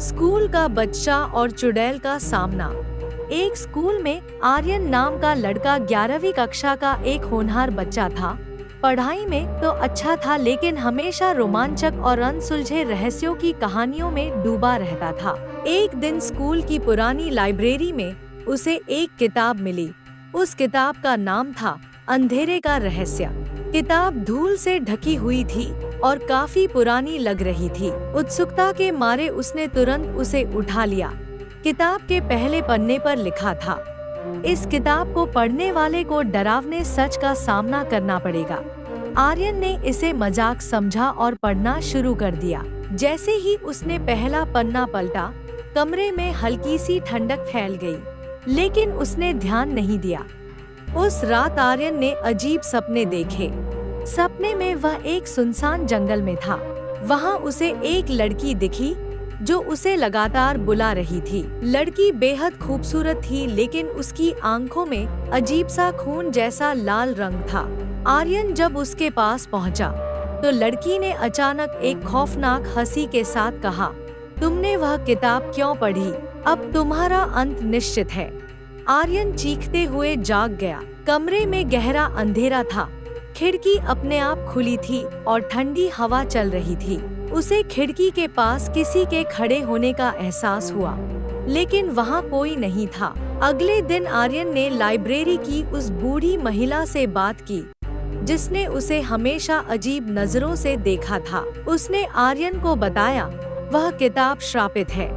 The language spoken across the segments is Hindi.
स्कूल का बच्चा और चुड़ैल का सामना। एक स्कूल में आर्यन नाम का लड़का 11वीं कक्षा का एक होनहार बच्चा था। पढ़ाई में तो अच्छा था, लेकिन हमेशा रोमांचक और अनसुलझे रहस्यों की कहानियों में डूबा रहता था। एक दिन स्कूल की पुरानी लाइब्रेरी में उसे एक किताब मिली। उस किताब का नाम था अंधेरे का रहस्य। किताब धूल से ढकी हुई थी और काफी पुरानी लग रही थी। उत्सुकता के मारे उसने तुरंत उसे उठा लिया। किताब के पहले पन्ने पर लिखा था, इस किताब को पढ़ने वाले को डरावने सच का सामना करना पड़ेगा। आर्यन ने इसे मजाक समझा और पढ़ना शुरू कर दिया। जैसे ही उसने पहला पन्ना पलटा, कमरे में हल्की सी ठंडक फैल गई, लेकिन उसने ध्यान नहीं दिया। उस रात आर्यन ने अजीब सपने देखे। सपने में वह एक सुनसान जंगल में था। वहां उसे एक लड़की दिखी जो उसे लगातार बुला रही थी। लड़की बेहद खूबसूरत थी, लेकिन उसकी आंखों में अजीब सा खून जैसा लाल रंग था। आर्यन जब उसके पास पहुंचा, तो लड़की ने अचानक एक खौफनाक हंसी के साथ कहा, तुमने वह किताब क्यों पढ़ी? अब तुम्हारा अंत निश्चित है। आर्यन चीखते हुए जाग गया। कमरे में गहरा अंधेरा था। खिड़की अपने आप खुली थी और ठंडी हवा चल रही थी। उसे खिड़की के पास किसी के खड़े होने का एहसास हुआ, लेकिन वहाँ कोई नहीं था। अगले दिन आर्यन ने लाइब्रेरी की उस बूढ़ी महिला से बात की, जिसने उसे हमेशा अजीब नजरों से देखा था। उसने आर्यन को बताया, वह किताब श्रापित है।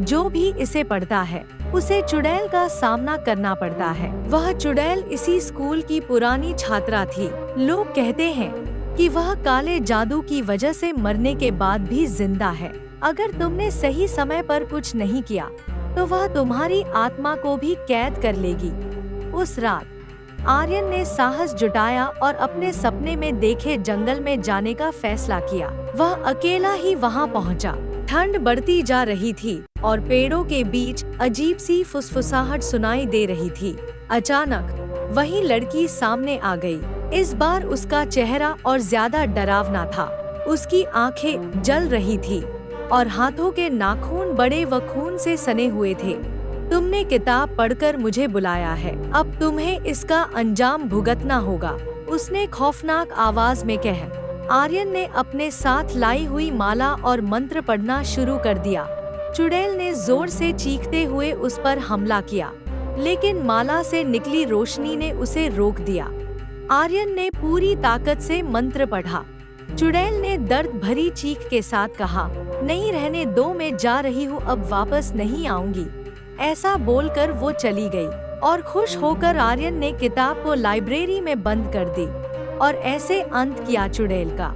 जो भी इसे पढ़ता है, उसे चुड़ैल का सामना करना पड़ता है। वह चुड़ैल इसी स्कूल की पुरानी छात्रा थी। लोग कहते हैं कि वह काले जादू की वजह से मरने के बाद भी जिंदा है। अगर तुमने सही समय पर कुछ नहीं किया, तो वह तुम्हारी आत्मा को भी कैद कर लेगी। उस रात आर्यन ने साहस जुटाया और अपने सपने में देखे जंगल में जाने का फैसला किया। वह अकेला ही वहां पहुंचा। ठंड बढ़ती जा रही थी और पेड़ों के बीच अजीब सी फुसफुसाहट सुनाई दे रही थी। अचानक वही लड़की सामने आ गई। इस बार उसका चेहरा और ज्यादा डरावना था। उसकी आंखें जल रही थी और हाथों के नाखून बड़े व खून से सने हुए थे। तुमने किताब पढ़कर मुझे बुलाया है, अब तुम्हें इसका अंजाम भुगतना होगा, उसने खौफनाक आवाज में कहा। आर्यन ने अपने साथ लाई हुई माला और मंत्र पढ़ना शुरू कर दिया। चुड़ैल ने जोर से चीखते हुए उस पर हमला किया, लेकिन माला से निकली रोशनी ने उसे रोक दिया। आर्यन ने पूरी ताकत से मंत्र पढ़ा। चुड़ैल ने दर्द भरी चीख के साथ कहा, नहीं रहने दो, मैं जा रही हूँ, अब वापस नहीं आऊंगी। ऐसा बोलकर वो चली गई और खुश होकर आर्यन ने किताब को लाइब्रेरी में बंद कर दी और ऐसे अंत किया चुड़ैल का।